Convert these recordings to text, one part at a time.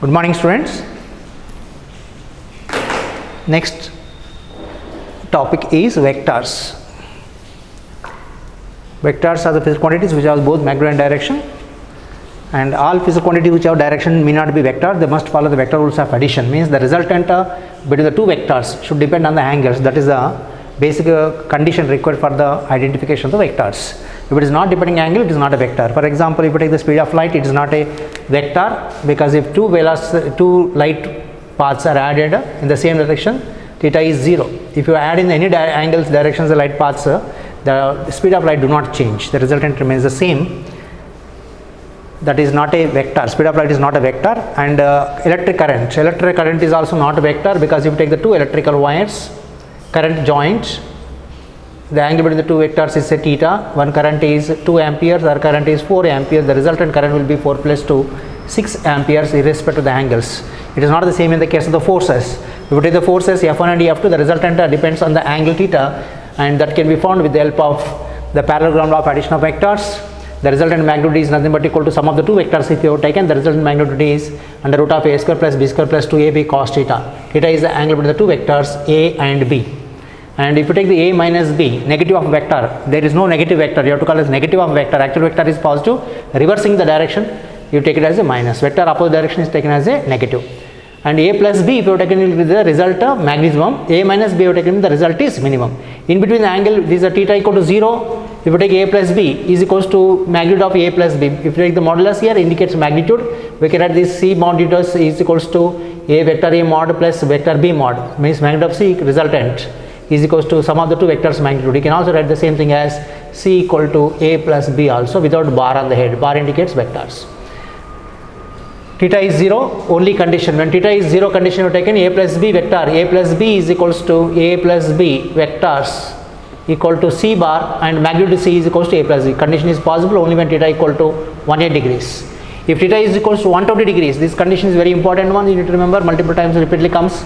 Good morning, students. Next topic is vectors. Vectors are the physical quantities which have both magnitude and direction, and all physical quantities which have direction may not be vector. They must follow the vector rules of addition. Means the resultant between the two vectors should depend on the angles. That is the basic condition required for the identification of the vectors. If it is not depending angle, it is not a vector. For example, if you take the speed of light, it is not a vector, because if two light paths are added in the same direction, theta is 0. If you add in any angles, directions, the light paths, the speed of light do not change. The resultant remains the same. That is not a vector. Speed of light is not a vector. And electric current is also not a vector, because if you take the two electrical wires, current joint, the angle between the two vectors is a theta. One current is 2 amperes, other current is 4 amperes. The resultant current will be 4 plus 2, 6 amperes irrespective of the angles. It is not the same in the case of the forces. If you take the forces F1 and F2, the resultant depends on the angle theta, and that can be found with the help of the parallelogram law of addition of vectors. The resultant magnitude is nothing but equal to sum of the two vectors. If you have taken, the resultant magnitude is under root of a square plus b square plus 2ab cos theta. Theta is the angle between the two vectors a and b. And if you take the a minus b, negative of vector, there is no negative vector. You have to call it as negative of vector. Actual vector is positive. Reversing the direction, you take it as a minus. Vector opposite direction is taken as a negative. And a plus b, if you have taken with the result of maximum, a minus b, you have taken the result is minimum. In between the angle, this is a theta equal to 0. If you take a plus b is equals to magnitude of a plus b. If you take the modulus here, indicates magnitude. We can write this c modulus is equals to a vector a mod plus vector b mod. Means magnitude of c resultant is equals to sum of the two vectors magnitude. You can also write the same thing as c equal to a plus b also without bar on the head. Bar indicates vectors. Theta is 0, only condition. When theta is 0 condition, you have taken a plus b vector. A plus b is equals to a plus b vectors equal to c bar, and magnitude c is equals to a plus b. Condition is possible only when theta equal to 180 degrees. If theta is equals to 120 degrees, this condition is very important one. You need to remember, multiple times repeatedly comes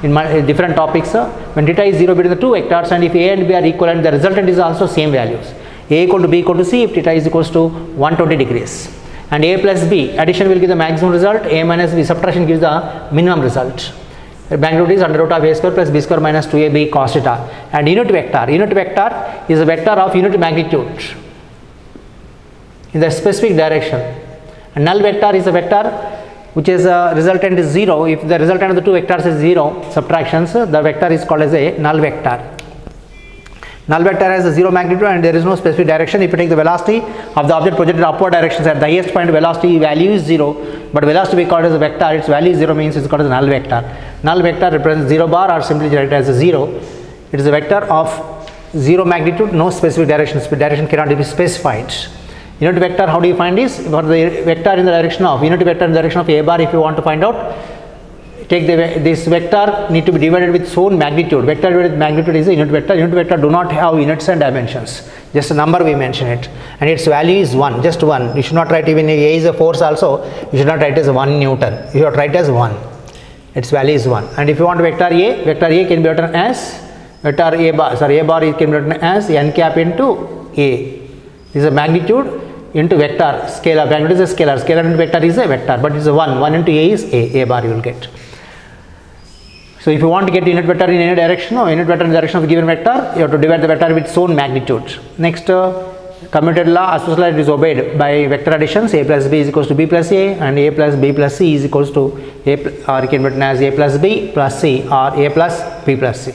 in different topics. When theta is 0 between the two vectors, and if a and b are equivalent, the resultant is also same values. A equal to b equal to c if theta is equals to 120 degrees. And a plus b addition will give the maximum result, a minus b subtraction gives the minimum result. The magnitude is under root of a square plus b square minus 2ab cos theta. And unit vector is a vector of unit magnitude in the specific direction. And null vector is a vector which is resultant is 0. If the resultant of the two vectors is 0, subtractions, the vector is called as a null vector. Null vector has a 0 magnitude and there is no specific direction. If you take the velocity of the object projected upward directions, at the highest point velocity value is 0, but velocity we call it as a vector, its value is 0 means it's called as a null vector. Null vector represents 0 bar, or simply write it as a 0. It is a vector of 0 magnitude, no specific direction. Direction cannot be specified. Unit vector, how do you find this? For the vector in the direction of, unit vector in the direction of a bar, if you want to find out, take this vector need to be divided with its own magnitude. Vector divided with magnitude is a unit vector. Unit vector do not have units and dimensions. Just a number we mention it. And its value is 1, just 1. You should not write even a is a force also. You should not write as 1 Newton. You should write as 1. Its value is 1. And if you want vector a can be written as vector a bar. Sorry, a bar can be written as n cap into a. This is a magnitude into vector. Scalar. Magnitude is a scalar. Scalar into vector is a vector. But it is a 1. 1 into a is a bar you will get. So if you want to get unit vector in any direction, or unit vector in the direction of a given vector, you have to divide the vector with its own magnitude. Next, commutative law, associative law is obeyed by vector additions. A plus b is equals to b plus a, and a plus b plus c is equals to a, or you can written as a plus b plus c, or a plus b plus c.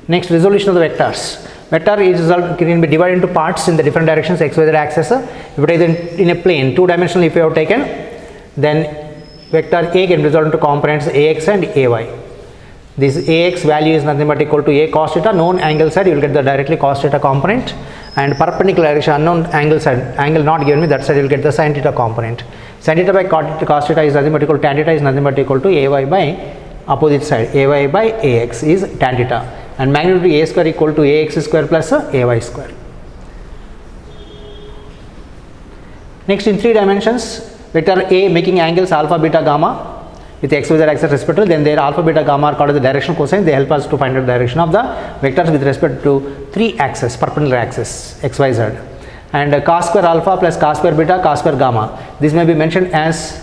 Next, resolution of the vectors. Vector is can be divided into parts in the different directions, x, y, z axis. If you take them in a plane, 2-dimensional if you have taken, then vector a can result into components ax and ay. This ax value is nothing but equal to a cos theta. Known angle side, you will get the directly cos theta component, and perpendicular direction unknown angle side, angle not given me, that side you will get the sin theta component. Sin theta by cos theta is nothing but equal to tan theta is nothing but equal to ay by opposite side, ay by ax is tan theta, and magnitude a square equal to ax square plus ay square. Next, in 3 dimensions, vector a making angles alpha, beta, gamma with x, y, z axis respectively, then their alpha, beta, gamma are called as the direction cosine. They help us to find out the direction of the vectors with respect to 3 axes, perpendicular axis, x, y, z. And cos square alpha plus cos square beta, cos square gamma. This may be mentioned as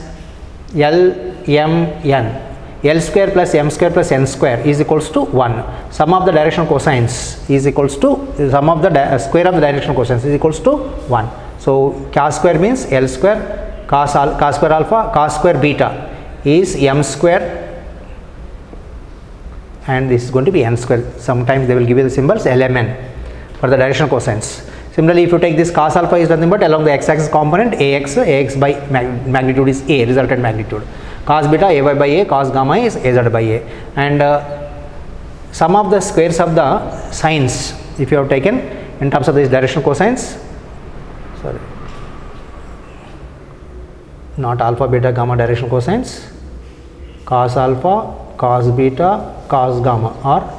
L mn. L square plus m square plus n square is equals to 1. Sum of the directional cosines is equals to sum of the square of the directional cosines is equals to 1. So cos square means L square, cos square alpha, cos square beta is m square, and this is going to be n square. Sometimes they will give you the symbols lmn for the directional cosines. Similarly, if you take this cos alpha is nothing but along the x-axis component ax by magnitude is a, resultant magnitude. Cos beta ay by a, cos gamma is az by a, and sum of the squares of the sines if you have taken in terms of these directional cosines, sorry, not alpha beta gamma directional cosines, cos alpha, cos beta, cos gamma are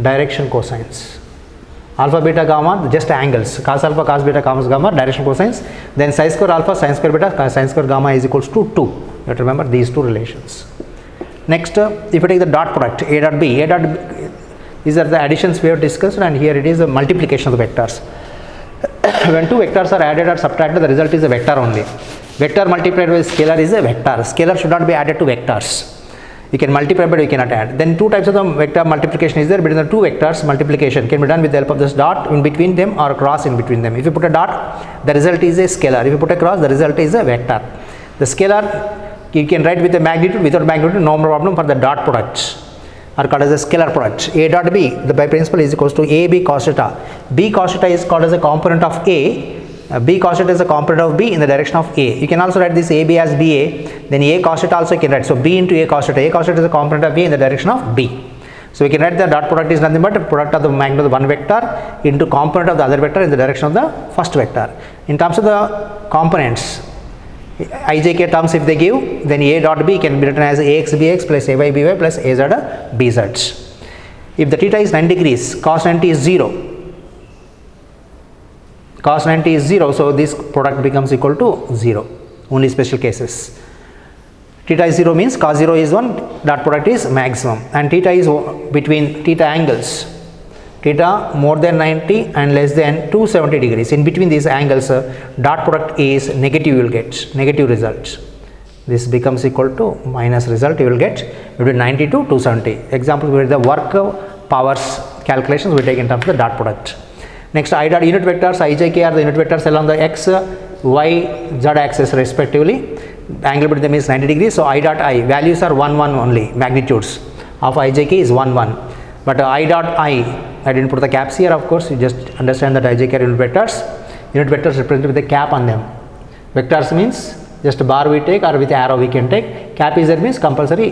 direction cosines. Alpha beta gamma just angles, cos alpha cos beta cos gamma direction cosines, then sin square alpha sin square beta sin square gamma is equals to 2. You have to remember these two relations. Next, if you take the dot product a dot b, these are the additions we have discussed, and here it is a multiplication of the vectors. When two vectors are added or subtracted, the result is a vector only. Vector multiplied by scalar is a vector. Scalar should not be added to vectors. You can multiply but you cannot add. Then two types of the vector multiplication is there. Between the two vectors, multiplication can be done with the help of this dot in between them or a cross in between them. If you put a dot, the result is a scalar. If you put a cross, the result is a vector. The scalar you can write with the magnitude, without magnitude no problem for the dot products are called as a scalar product. A dot b, the by principle is equals to ab cos theta. B cos theta is called as a component of a. B cos theta is a component of b in the direction of a. You can also write this ab as ba, then a cos theta also you can write. So b into a cos theta. A cos theta is a component of b in the direction of b. So we can write the dot product is nothing but product of the magnitude of one vector into component of the other vector in the direction of the first vector. In terms of the components, ijk terms if they give, then a dot b can be written as ax bx plus ay by plus az bz. If the theta is 90 degrees, cos 90 is 0. Cos 90 is 0, so this product becomes equal to 0, only special cases. Theta is 0 means cos 0 is 1, dot product is maximum, and theta is between theta angles. Theta more than 90 and less than 270 degrees. In between these angles, dot product is negative, you will get negative result. This becomes equal to minus result, you will get between 90 to 270. Example, where the work powers calculations we take in terms of the dot product. Next, I dot unit vectors, ijk are the unit vectors along the x, y, z axis respectively. Angle between them is 90 degrees. So I dot I values are 1 1 only. Magnitudes of ijk is 1 1. But I dot I didn't put the caps here. Of course, you just understand that ijk are unit vectors. Unit vectors represented with a cap on them. Vectors means just a bar we take or with arrow we can take. Cap is there means compulsory.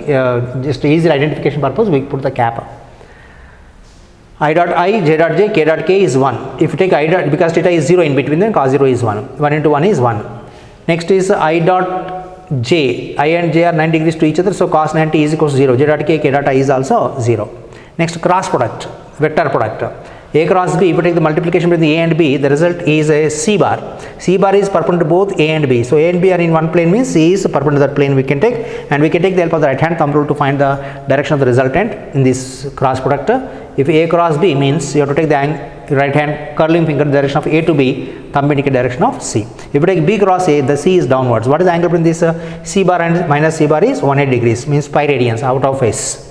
Just easy identification purpose we put the cap. I dot I, j dot j, k dot k is 1. If you take I dot, because theta is 0 in between them, cos 0 is 1. 1 into 1 is 1. Next is I dot j. I and j are 90 degrees to each other, so cos 90 is equals to 0. J dot k, k dot I is also 0. Next, cross product, vector product. A cross b, if you take the multiplication between a and b, the result is a c bar. C bar is perpendicular to both a and b. So a and b are in one plane means c is perpendicular to that plane we can take, and we can take the help of the right hand thumb rule to find the direction of the resultant in this cross product. If a cross b means you have to take the right hand curling finger in the direction of a to b, thumb indicate direction of c. If you take b cross a, the c is downwards. What is the angle between this c bar and minus c bar is 180 degrees, means pi radians out of phase.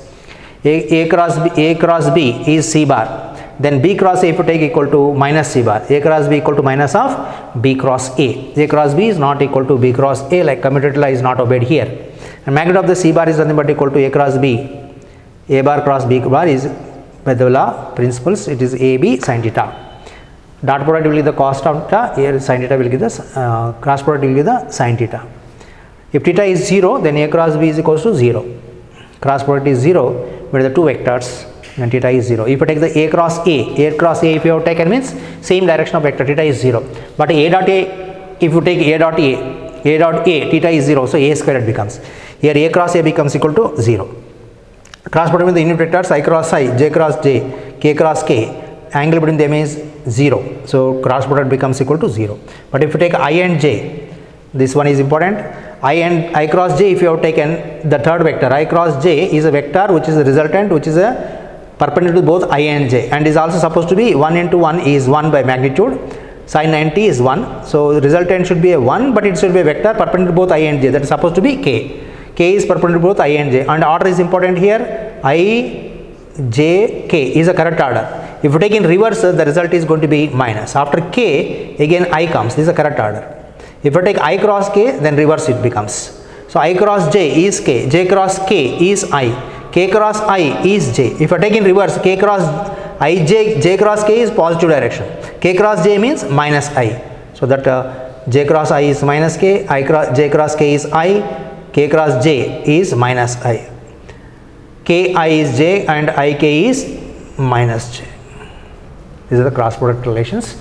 A cross b is c bar. Then b cross a if you take equal to minus c bar. A cross b equal to minus of b cross a. A cross b is not equal to b cross a, like commutative law is not obeyed here. And magnitude of the c bar is nothing but equal to a cross b. A bar cross b bar is by the law principles, it is ab sin theta. Dot product will give the cos theta, here sin theta will give the cross product will give the sin theta. If theta is 0, then a cross b is equals to 0. Cross product is 0 with the two vectors, and theta is 0. If you take the a cross a if you have taken means same direction of vector, theta is 0. But a dot a, if you take a dot a, theta is 0, so a squared becomes. Here a cross a becomes equal to 0. Cross product with the unit vectors I cross I, j cross j, k cross k, angle between them is 0. So cross product becomes equal to 0. But if you take I and j, this one is important. I cross j, if you have taken the third vector, I cross j is a vector which is a resultant, which is a perpendicular to both I and j, and is also supposed to be 1 into 1 is 1 by magnitude. Sin 90 is 1. So the resultant should be a 1, but it should be a vector perpendicular to both I and j, that is supposed to be k. K is perpendicular to both I and J, and order is important here. I, J, K is a correct order. If you take in reverse, the result is going to be minus. After K, again I comes. This is a correct order. If you take I cross K, then reverse it becomes. So I cross J is K, J cross K is I, K cross I is J. If I take in reverse, K cross I, J cross K is positive direction. K cross J means minus I. So that J cross I is minus K, J cross K is I, K cross J is minus I. K I is J and I K is minus J. These are the cross product relations.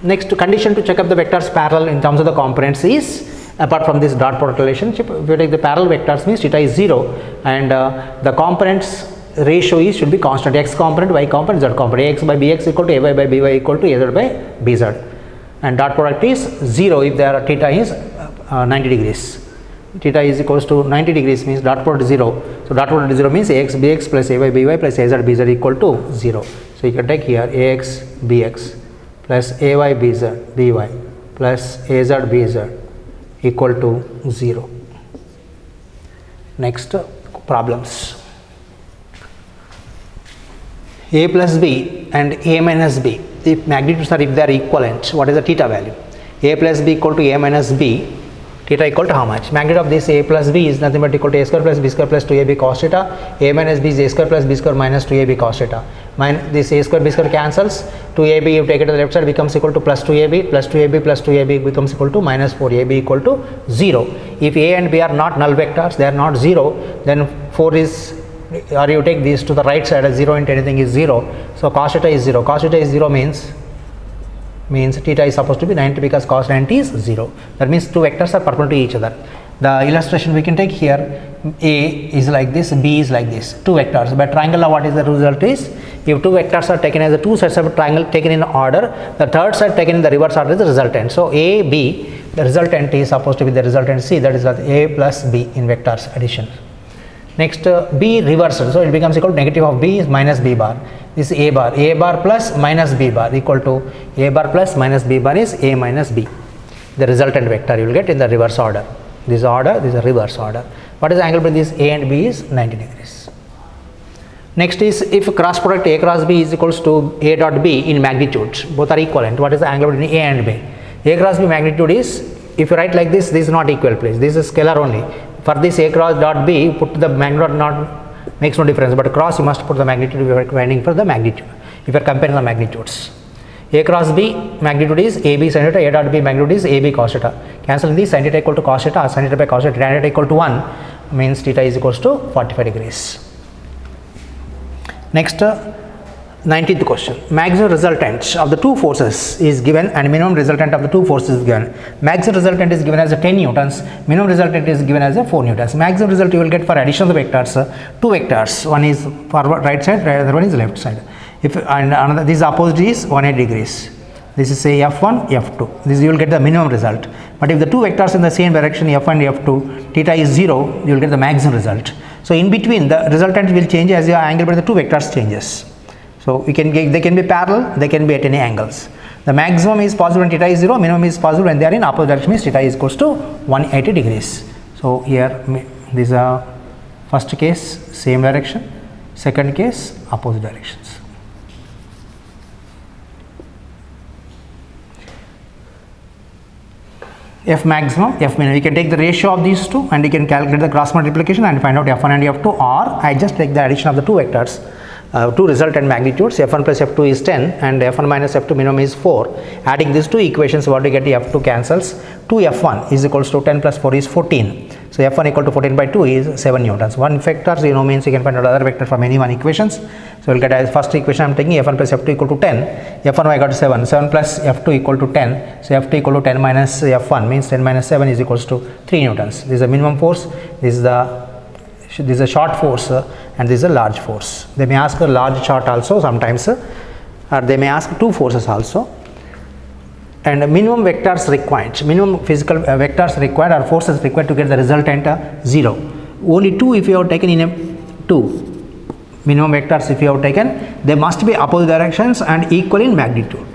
Next condition to check up the vectors parallel in terms of the components is, apart from this dot product relationship, if you take the parallel vectors means theta is 0 and the components ratio is should be constant, x component, y component, z component, ax by bx equal to ay by by equal to az by bz, and dot product is 0 if their theta is 90 degrees. Theta is equals to 90 degrees means dot product 0. So dot product 0 means ax bx plus ay by by plus az bz equal to 0. So you can take here ax bx plus ay bz by plus az bz equal to 0. Next problems. A plus b and a minus b, if magnitudes are, if they are equivalent, what is the theta value? A plus b equal to a minus b, theta equal to how much? Magnitude of this a plus b is nothing but equal to a square plus b square plus 2ab cos theta. A minus b is a square plus b square minus 2ab cos theta. This a square b square cancels. 2ab you take it to the left side becomes equal to plus 2ab plus 2ab plus 2ab becomes equal to minus 4ab equal to 0. If a and b are not null vectors, they are not 0, then 4 is, or you take these to the right side as 0 into anything is 0. So cos theta is 0. Cos theta is 0 means theta is supposed to be 90 because cos 90 is 0. That means two vectors are perpendicular to each other. The illustration we can take here, A is like this, B is like this, two vectors. By triangle law, what is the result is, if two vectors are taken as the two sides of a triangle taken in order, the third side taken in the reverse order is the resultant. So A, B, the resultant is supposed to be the resultant C, that is A plus B in vectors addition. Next B reversed, so it becomes equal to negative of B is minus B bar. This is A bar plus minus B bar equal to A bar plus minus B bar is A minus B. The resultant vector you will get in the reverse order. This order, this is a reverse order. What is the angle between this A and B is 90 degrees. Next is, if cross product A cross B is equals to A dot B in magnitude, both are equivalent, what is the angle between A and B? A cross B magnitude is, if you write like this is not equal, please, this is scalar only. For this A cross dot B, put the magnitude not makes no difference, but cross you must put the magnitude if you are finding for the magnitude, if you are comparing the magnitudes. A cross B magnitude is AB sin theta, A dot B magnitude is AB cos theta. Cancelling this, sin theta equal to cos theta, sin theta by cos theta, tan theta equal to 1 means theta is equals to 45 degrees. Next 19th question. Maximum resultant of the two forces is given and minimum resultant of the two forces is given. Maximum resultant is given as a 10 newtons, minimum resultant is given as a 4 newtons. Maximum result you will get for addition of the vectors, two vectors, one is forward right side, the other one is left side. If and another, this opposite is 180 degrees. This is say F1, F2. This you will get the minimum result. But if the two vectors in the same direction F1 and F2, theta is 0, you will get the maximum result. So in between the resultant will change as your angle between the two vectors changes. So we can get, they can be parallel, they can be at any angles. The maximum is possible when theta is 0, minimum is possible when they are in opposite direction, means theta is equals to 180 degrees. So here this is a first case same direction, second case opposite directions. F maximum, F minimum, we can take the ratio of these two and we can calculate the cross multiplication and find out F1 and F2, or I just take the addition of the two vectors, two resultant magnitudes, F1 plus F2 is 10 and F1 minus F2 minimum is 4. Adding these two equations, what we get, F2 cancels, 2F1 is equals to 10 plus 4 is 14. So F1 equal to 14 by 2 is 7 newtons. One vector, so you know means you can find out other vector from any one equations. So we'll get as first equation I am taking F1 plus F2 equal to 10, F1 I got 7, 7 plus F2 equal to 10, so F2 equal to 10 minus F1 means 10 minus 7 is equals to 3 newtons. This is the minimum force, this is a short force and this is a large force. They may ask a large short also sometimes, or they may ask two forces also. And minimum vectors required, minimum physical vectors required or forces required to get the resultant 0. Only 2 if you have taken in a 2. Minimum vectors if you have taken, they must be opposite directions and equal in magnitude.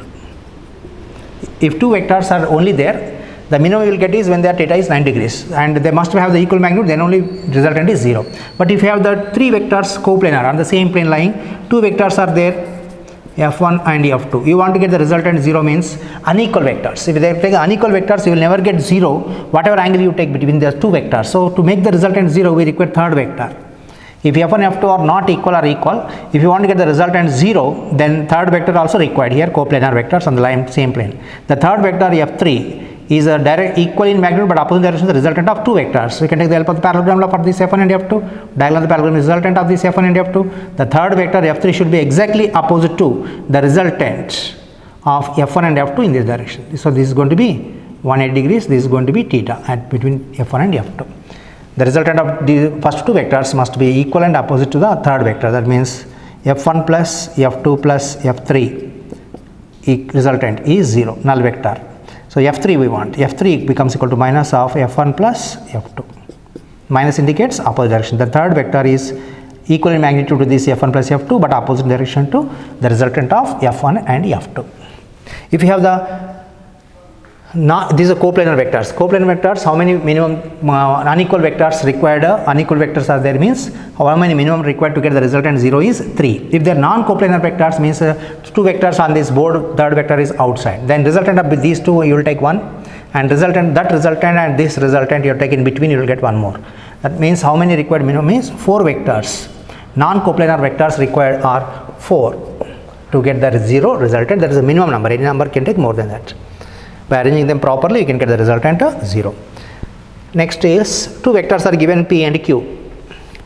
If two vectors are only there, The minimum you will get is when their theta is 9 degrees and they must have the equal magnitude, then only resultant is 0. But if you have the 3 vectors coplanar on the same plane lying, 2 vectors are there, f1 and f2. You want to get the resultant 0 means unequal vectors. If they take unequal vectors, you will never get 0 whatever angle you take between the 2 vectors. So to make the resultant 0, we require third vector. If f1 and f2 are not equal or equal, if you want to get the resultant 0, then third vector also required here, coplanar vectors on the same plane. The third vector f3 is a direct equal in magnitude but opposite direction, the resultant of 2 vectors. So we can take the help of the parallelogram law for this f1 and f2, diagonal the parallelogram resultant of this f1 and f2. The third vector f3 should be exactly opposite to the resultant of f1 and f2 in this direction. So this is going to be 180 degrees, this is going to be theta at between f1 and f2. The resultant of the first 2 vectors must be equal and opposite to the third vector. That means f1 plus f2 plus f3 resultant is 0, null vector. So f3 we want, f3 becomes equal to minus of f1 plus f2. Minus indicates opposite direction. The third vector is equal in magnitude to this f1 plus f2 but opposite direction to the resultant of f1 and f2. If you have the these are coplanar vectors. Coplanar vectors, how many minimum unequal vectors required? Unequal vectors are there means how many minimum required to get the resultant 0 is 3. If they are non-coplanar vectors means 2 vectors on this board, third vector is outside. Then resultant of these 2 you will take 1 and resultant and this resultant you take in between, you will get 1 more. That means how many required minimum is 4 vectors. Non-coplanar vectors required are 4 to get the 0 resultant. That is a minimum number. Any number can take more than that. By arranging them properly, you can get the resultant 0. Next is 2 vectors are given P and Q.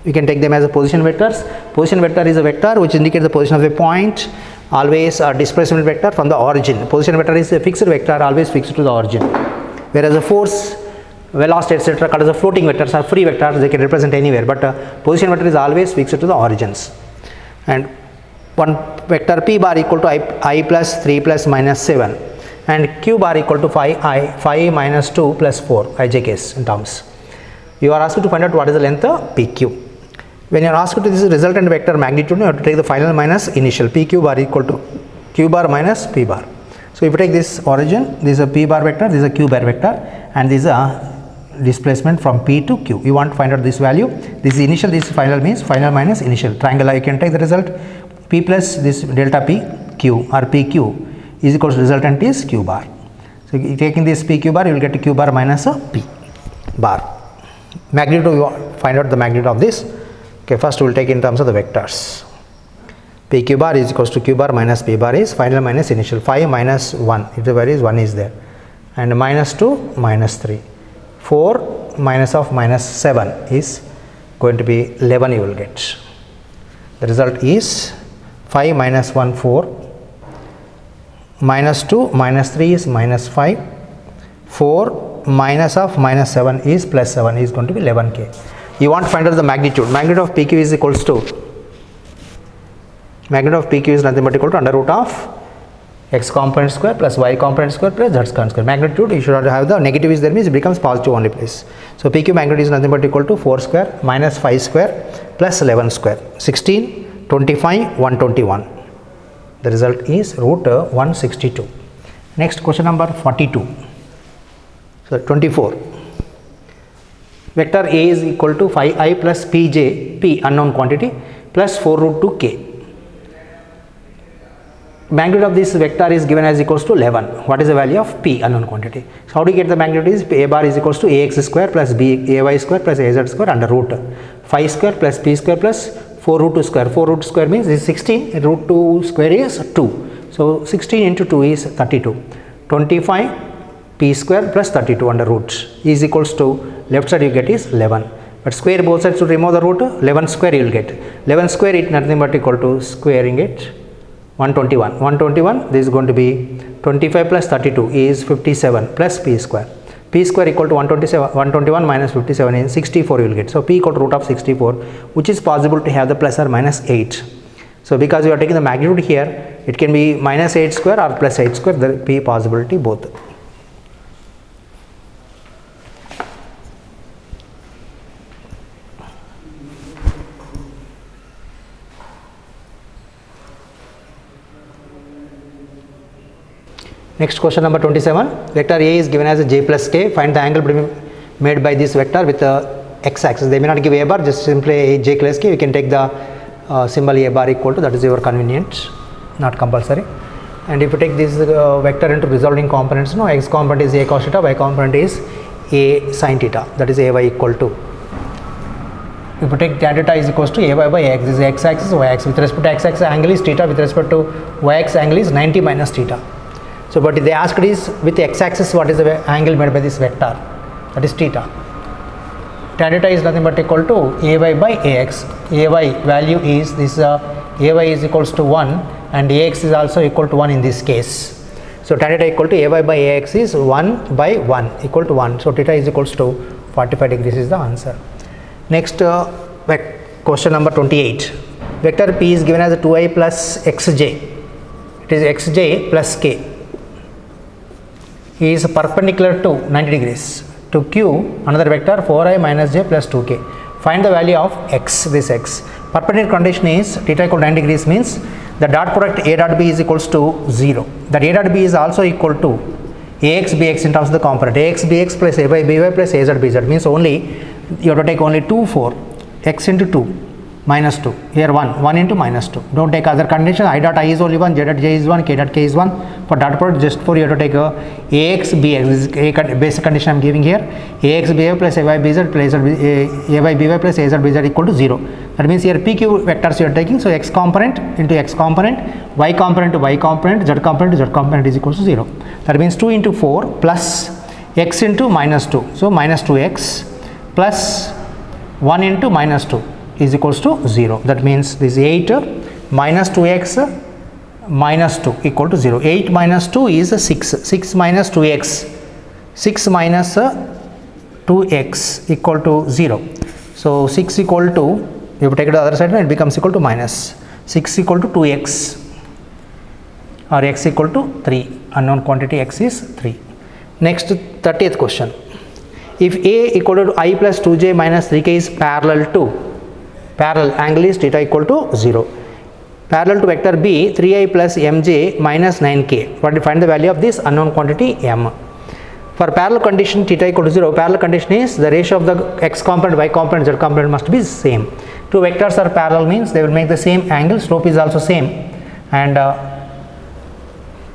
You can take them as a position vectors. Position vector is a vector which indicates the position of a point, always a displacement vector from the origin. Position vector is a fixed vector, always fixed to the origin. Whereas a force, velocity, etc. called as a floating vectors are free vectors, they can represent anywhere. But position vector is always fixed to the origins. And one vector P bar equal to I plus 3 plus minus 7. And q bar equal to 5 minus 2 plus 4 ij case in terms. You are asked to find out what is the length of PQ. When you are asked to this resultant vector magnitude, you have to take the final minus initial. PQ bar equal to q bar minus p bar. So if you take this origin, this is a p bar vector, this is a q bar vector, and this is a displacement from p to q. You want to find out this value. This is initial, this final means final minus initial. Triangle, you can take the result p plus this delta p q or pq is equal to resultant is q bar. So taking this pq bar, you will get q bar minus a p bar. Magnitude, you find out the magnitude of this. Okay, first we will take in terms of the vectors. PQ bar is equals to q bar minus p bar is final minus initial. 5 minus 1, if the value is 1 is there, and minus 2 minus 3. 4 minus of minus 7 is going to be 11 you will get. The result is 5 minus 1 4. Minus 2 minus 3 is minus 5, 4 minus of minus 7 is plus 7 is going to be 11k. You want to find out the magnitude. Magnitude of PQ is equals to, magnitude of PQ is nothing but equal to under root of x component square plus y component square plus z square. Magnitude, you should not have the negative is there means it becomes positive only place. So PQ magnitude is nothing but equal to 4 square minus 5 square plus 11 square, 16, 25, 121. The result is root 162. Next question number 42. So 24. Vector A is equal to 5i plus pj, p unknown quantity, plus 4 root 2k. Magnitude of this vector is given as equals to 11. What is the value of p unknown quantity? So how do you get the magnitude is a bar is equals to ax square plus ay square plus az square under root 5 square plus p square plus 4 root 2 square. 4 root square means this is 16, root 2 square is 2. So 16 into 2 is 32. 25 p square plus 32 under root is equals to left side you get is 11. But square both sides to remove the root, 11 square you will get. 11 square is nothing but equal to squaring it 121. 121 this is going to be 25 plus 32 is 57 plus p square. P square equal to 121 minus 57 is 64 you will get. So p equal to root of 64, which is possible to have the plus or minus 8. So because you are taking the magnitude here, it can be minus 8 square or plus 8 square, the p possibility both. Next question number 27. Vector A is given as a j plus k. Find the angle made by this vector with the x axis. They may not give a bar, just simply a j plus k. We can take the symbol a bar equal to, that is your convenience, not compulsory. And if you take this vector into resolving components, no, x component is a cos theta, y component is a sin theta, that is ay equal to. If you take tan theta is equals to ay by x, this is x axis, y axis. With respect to x axis angle is theta, with respect to y axis angle is 90 minus theta. So what they asked is, with the x axis what is the angle made by this vector, that is theta. Tan theta is nothing but equal to ay by ax. Ay value is this, ay is equals to 1 and ax is also equal to 1 in this case. So tan theta equal to ay by ax is 1 by 1 equal to 1. So theta is equals to 45 degrees is the answer. Next question number 28. Vector p is given as a 2i plus xj. It is xj plus k. Is perpendicular to 90 degrees. To q, another vector 4i minus j plus 2k. Find the value of x, this x. Perpendicular condition is theta equal to 90 degrees, means the dot product a dot b is equals to 0. That a dot b is also equal to ax bx in terms of the component. Ax bx plus a by by plus az bz means only you have to take only 2 4 x into 2 minus 2, here 1 into minus 2. Don't take other condition. I dot I is only 1, j dot j is 1, k dot k is 1. For dot product, just for you have to take ax bx, this is a basic condition I am giving here. Ax by plus ay bz plus a by by plus az bz equal to 0. That means here pq vectors you are taking, so x component into x component, y component to y component, z component to z component is equal to 0. That means 2 into 4 plus x into minus 2. So minus 2x plus 1 into minus 2 is equals to 0. That means this 8 minus 2x minus 2 equal to 0. 8 minus 2 is 6. 6 minus 2x. 6 minus 2x equal to 0. So 6 equal to, if you take it to the other side, it becomes equal to minus. 6 equal to 2x or x equal to 3. Unknown quantity x is 3. Next 30th question. If a equal to I plus 2j minus 3k is parallel to, parallel angle is theta equal to 0. Parallel to vector b, 3i plus mj minus 9k. What to find the value of this unknown quantity m. For parallel condition theta equal to 0, parallel condition is the ratio of the x component, y component, z component must be same. Two vectors are parallel means they will make the same angle, slope is also same, and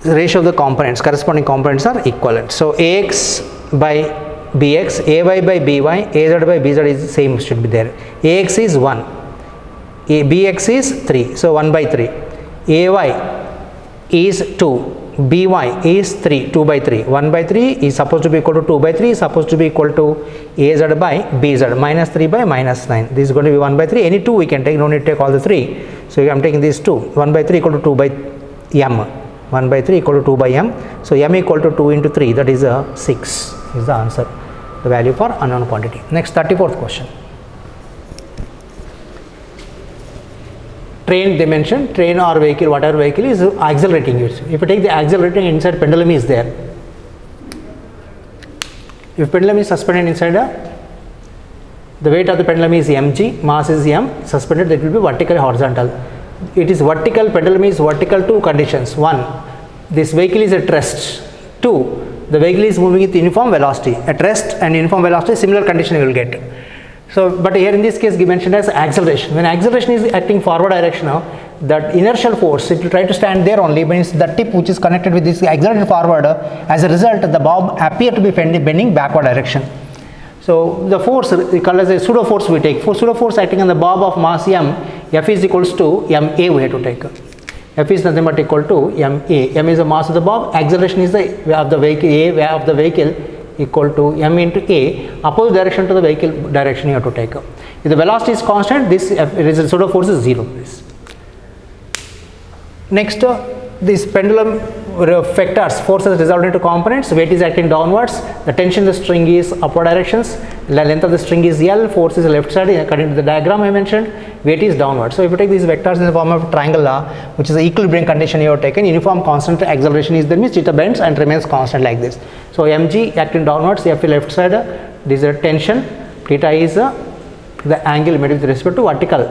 the ratio of the components, corresponding components are equivalent. So ax by bx, ay by by, az by bz is same, should be there. Ax is 1, bx is 3, so 1 by 3. Ay is 2, by is 3, 2 by 3. 1 by 3 is supposed to be equal to 2 by 3 is supposed to be equal to az by bz, minus 3 by minus 9. This is going to be 1 by 3. Any 2 we can take, no need to take all the 3. So I am taking these 2. 1 by 3 equal to 2 by m. 1 by 3 equal to 2 by m. So m equal to 2 into 3, that is 6 is the answer. The value for unknown quantity. Next 34th question. Train they mentioned, train or vehicle, whatever vehicle is accelerating it. If you take the accelerating inside, pendulum is there. If pendulum is suspended inside, the weight of the pendulum is mg, mass is m, suspended, that will be vertical horizontal. It is vertical, pendulum is vertical, two conditions. 1, this vehicle is at rest. 2, the vehicle is moving with uniform velocity. At rest and uniform velocity, similar condition you will get. So, but here in this case mentioned as acceleration. When acceleration is acting forward direction now, that inertial force, if you try to stand there only, means the tip which is connected with this accelerated forward, as a result the bob appear to be bending backward direction. So the force called as a pseudo force we take. For pseudo force acting on the bob of mass m, F is equals to ma we have to take. F is nothing but equal to ma. M is the mass of the bob, acceleration is the way of the vehicle, a way of the vehicle equal to m into a, opposite direction to the vehicle direction you have to take. If the velocity is constant, this pseudo force is 0. Next, this pendulum vectors, forces resolved into components, weight is acting downwards, the tension of the string is upward directions, the length of the string is L, force is left side, according to the diagram I mentioned, weight is downward. So if you take these vectors in the form of triangle, which is the equilibrium condition you have taken, uniform constant acceleration is there, means theta bends and remains constant like this. So mg acting downwards, F left side, this is a tension, theta is the angle made with respect to vertical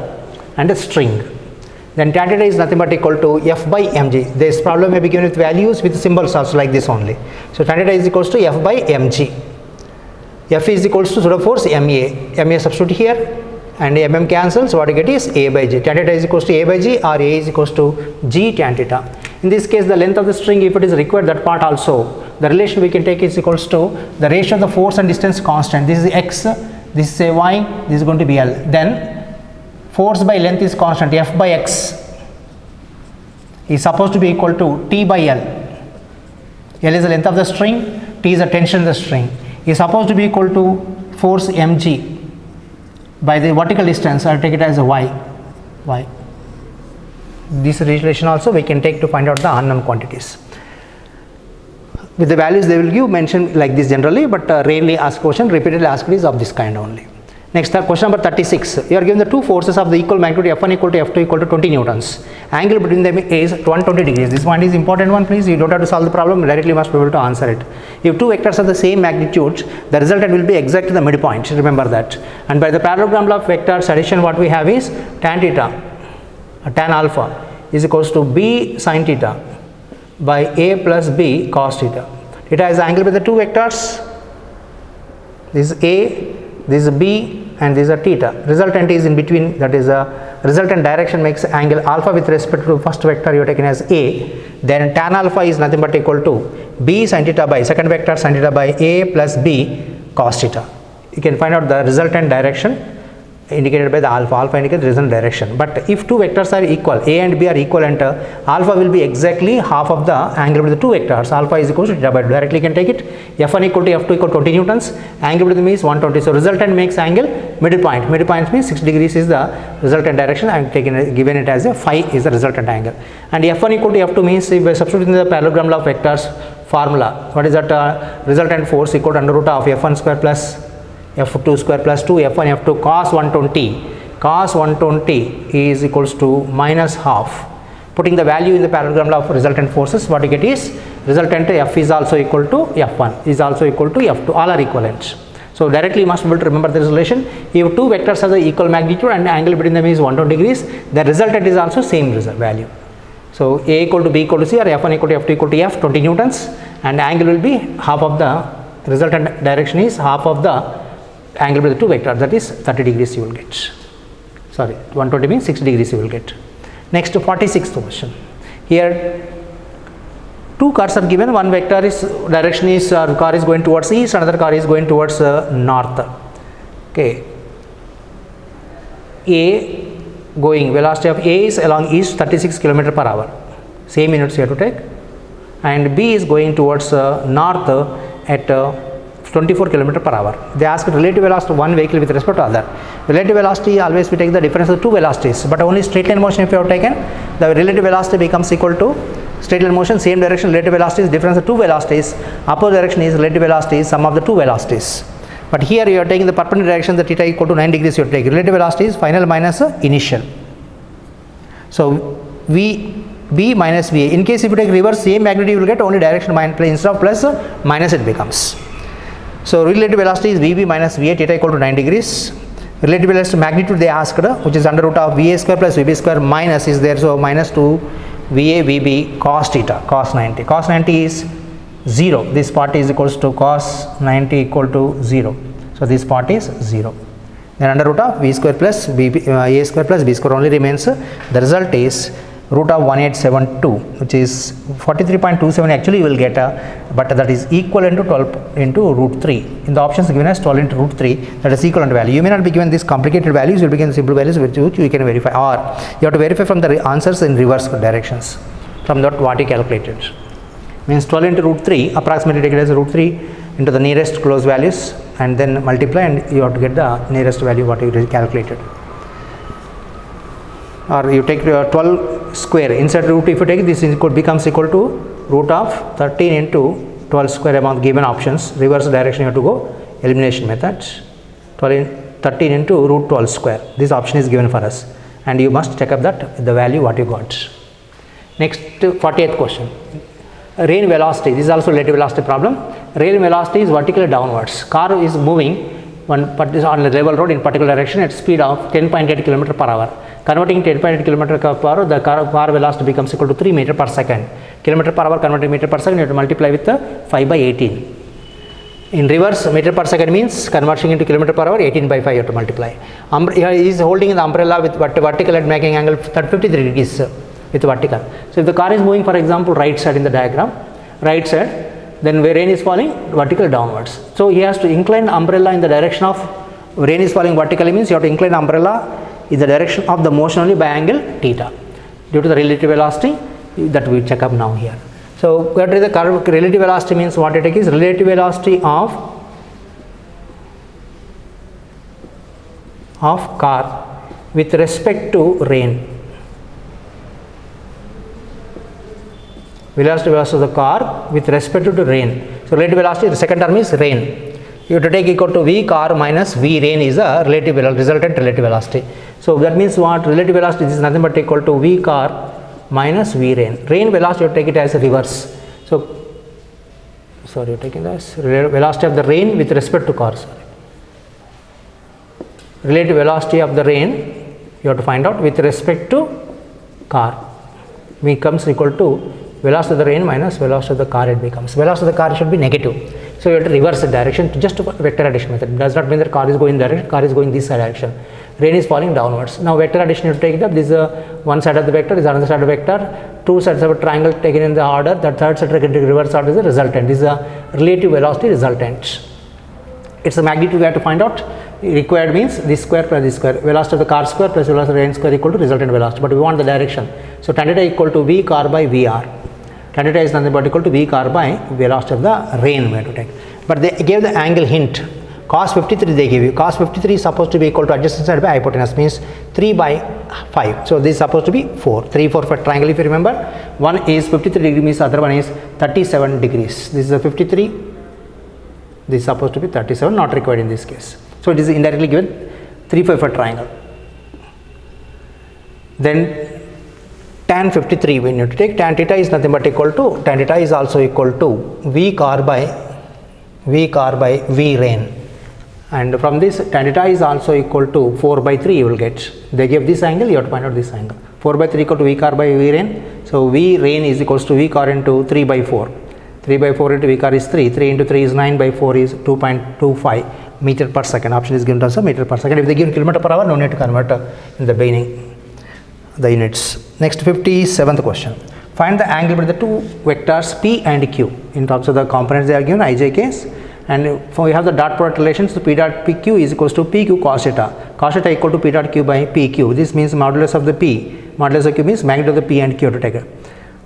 and a string. then tan theta is nothing but equal to f by mg. This problem may be given with values with symbols also like this only. So tan theta is equals to f by mg. F is equals to pseudo force ma substitute here, and mm cancels. What you get is a by g. Tan theta is equals to a by g, or a is equals to g tan theta. In this case, the length of the string, if it is required, that part also, the relation we can take is equals to the ratio of the force and distance constant. This is x, this is a y, this is going to be l. Then force by length is constant, f by x is supposed to be equal to t by l. L is the length of the string, t is the tension of the string, is supposed to be equal to force mg by the vertical distance. I will take it as a y. This relation also we can take to find out the unknown quantities. With the values they will give mentioned like this generally, but rarely asked question, repeatedly asked is of this kind only. Next, question number 36. You are given the two forces of the equal magnitude F1 equal to F2 equal to 20 newtons. Angle between them is 120 degrees. This one is important one, please. You don't have to solve the problem, directly must be able to answer it. If two vectors are the same magnitude, the resultant will be exactly the midpoint. Remember that. And by the parallelogram law of vectors addition, what we have is tan theta, tan alpha is equals to b sin theta by a plus b cos theta. Theta is the angle with the two vectors. This is a, this is b, and this is a theta. Resultant is in between, that is a resultant direction makes angle alpha with respect to first vector you are taken as a. Then tan alpha is nothing but equal to b sin theta by second vector sin theta by a plus b cos theta. You can find out the resultant direction indicated by the alpha. Alpha indicates resultant direction. But if two vectors are equal, a and b are equivalent, alpha will be exactly half of the angle with the two vectors. Alpha is equal to theta by 2. Directly you can take it. F1 equal to F2 equal to 20 newtons. Angle with them is 120. So resultant makes angle middle point. Middle point means 6 degrees is the resultant direction. I am given it as a phi is the resultant angle. And F1 equal to F2 means if by substituting the parallelogram law of vectors formula, what is that resultant force equal to under root of F1 square plus F2 square plus 2 F1 F2 cos 120. Cos 120 is equals to minus half. Putting the value in the parallelogram law of resultant forces, what you get is resultant F is also equal to F1 is also equal to F2. All are equivalent. So directly you must be able to remember this relation. If two vectors have the equal magnitude and the angle between them is 120 degrees, the resultant is also same value. So A equal to B equal to C, or F1 equal to F2 equal to F, 20 newtons, and the angle will be half of the resultant direction is half of the angle with the two vectors, that is 30 degrees you will get. Sorry, 120 means 60 degrees you will get. Next, 46th question. Here two cars are given. One vector is direction is car is going towards east, another car is going towards north. Okay. A going velocity of A is along east 36 km per hour. Same units you have to take. And B is going towards north at 24 km per hour. They ask relative velocity of one vehicle with respect to other. Relative velocity, always we take the difference of two velocities, but only straight line motion if you have taken, the relative velocity becomes equal to straight line motion, same direction, relative velocity is difference of two velocities, opposite direction is relative velocity is sum of the two velocities. But here you are taking the perpendicular direction, the theta equal to 9 degrees you take. Relative velocity is final minus initial. So B minus VA. In case if you take reverse, same magnitude you will get only direction minus instead of plus minus it becomes. So relative velocity is VB minus VA, theta equal to 9 degrees. Relative velocity magnitude they asked, which is under root of VA square plus VB square minus is there, so minus 2 VA VB cos theta, cos 90. Cos 90 is 0. This part is equals to cos 90 equal to 0. So this part is 0. Then under root of V square plus VB, A square plus B square only remains. The result is root of 1872, which is 43.27 actually you will get, but that is equivalent to 12 into root 3. In the options given as 12 into root 3, that is equivalent value. You may not be given these complicated values, you will be given simple values which you can verify, or you have to verify from the answers in reverse directions from that what you calculated. Means 12 into root 3, approximately take it as root 3 into the nearest close values and then multiply, and you have to get the nearest value what you calculated. Or you take 12 square inside root, if you take this becomes equal to root of 13 into 12 square among given options. Reverse direction you have to go, elimination method. 13 into root 12 square. This option is given for us, and you must check up that the value what you got. Next, 40th question. Rain velocity. This is also relative velocity problem. Rain velocity is vertically downwards. Car is moving on a level road in particular direction at speed of 10.8 km per hour. Converting to 8.8 km per hour, the car velocity becomes equal to 3 meter per second. Kilometer per hour converted meter per second, you have to multiply with 5 by 18. In reverse, meter per second means converting into kilometer per hour, 18 by 5 you have to multiply. He is holding the umbrella with vertical and making angle 53 degrees with vertical. So if the car is moving, for example, right side in the diagram, right side, then where rain is falling, vertical downwards. So he has to incline the umbrella in the direction of rain is falling vertically, means you have to incline the umbrella in the direction of the motion only by angle theta due to the relative velocity that we check up now here. So what is the relative velocity means what it is relative velocity of car with respect to rain. Velocity of the car with respect to rain. So relative velocity, the second term is rain. You have to take equal to V car minus V rain is a resultant relative velocity. So that means what relative velocity is nothing but equal to V car minus V rain. Rain velocity you take it as a reverse. So sorry, you are taking this velocity of the rain with respect to car. Sorry. Relative velocity of the rain you have to find out with respect to car becomes equal to velocity of the rain minus velocity of the car. It becomes velocity of the car should be negative. So you have to reverse the direction to just vector addition method. It does not mean that car is going direction, car is going this direction. Rain is falling downwards. Now vector addition you have to take it up. This is one side of the vector, this is another side of the vector. Two sides of a triangle taken in the order. The third side taken in reverse order is the resultant. This is a relative velocity resultant. It's the magnitude we have to find out. Required means this square plus this square. Velocity of the car square plus velocity of the rain square equal to resultant velocity. But we want the direction. So tan theta equal to V car by VR. Tan theta is nothing but equal to V car by velocity of the rain we have to take. But they gave the angle hint. Cos 53 they give you. Cos 53 is supposed to be equal to adjacent side by hypotenuse, means 3 by 5. So this is supposed to be 4. 3, 4 for triangle if you remember. One is 53 degrees means other one is 37 degrees. This is a 53. This is supposed to be 37, not required in this case. So it is indirectly given 3, 5 for triangle. Then tan 53 we need to take. Tan theta is nothing but equal to, tan theta is also equal to V car by V rain. And from this tan theta is also equal to 4 by 3 you will get. They give this angle, you have to find out this angle. 4 by 3 equal to V car by V rain. So V rain is equals to V car into 3 by 4. 3 by 4 into V car is 3. 3 into 3 is 9 by 4 is 2.25 meter per second. Option is given to us meter per second. If they give kilometer per hour, no need to convert in the beginning the units. Next 57th question. Find the angle between the two vectors P and Q. In terms of the components they are given, ijk's, and we have the dot product relations. So P dot PQ is equals to PQ cos theta. Cos theta equal to P dot Q by PQ. This means modulus of the P. Modulus of Q means magnitude of the P and Q to take it.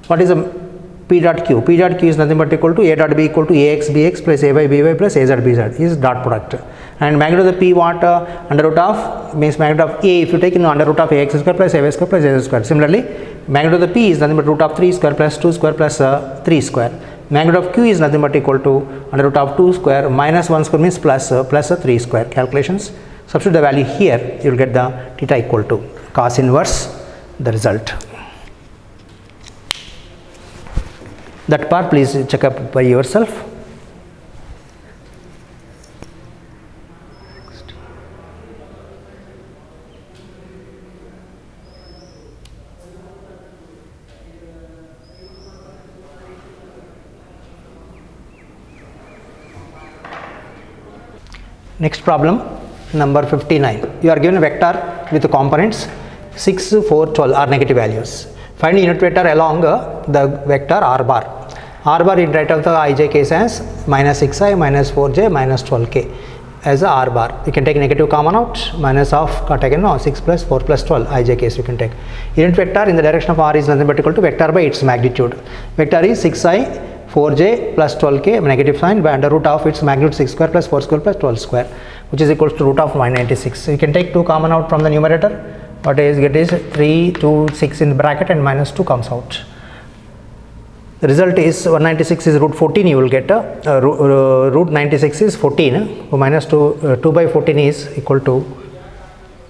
What is the P dot Q? P dot Q is nothing but equal to A dot B equal to AX BX plus AY BY plus AZ BZ is dot product. And magnitude of the P what under root of means magnitude of A if you take in under root of AX square plus AY square plus AZ square. Similarly, magnitude of the P is nothing but root of 3 square plus 2 square plus 3 square. Magnitude of Q is nothing but equal to under root of 2 square minus 1 square means plus 3 square. Calculations. Substitute the value here, you will get the theta equal to cos inverse the result. That part please check up by yourself. Next problem number 59. You are given a vector with the components 6, 4, 12 are negative values. Find the unit vector along the vector r bar. R bar in right of the ij case as minus 6i minus 4j minus 12k as a r bar. You can take negative common out, minus of taken no 6 plus 4 plus 12 ij case you can take. Unit vector in the direction of r is nothing but equal to vector by its magnitude. Vector is 6i 4j plus 12k negative sign by under root of its magnitude 6 square plus 4 square plus 12 square, which is equals to root of 196. So you can take 2 common out from the numerator. What is get is 3, 2, 6 in the bracket and minus 2 comes out. The result is 196 is root 14 you will get. Root 96 is 14. So minus 2 by 14 is equal to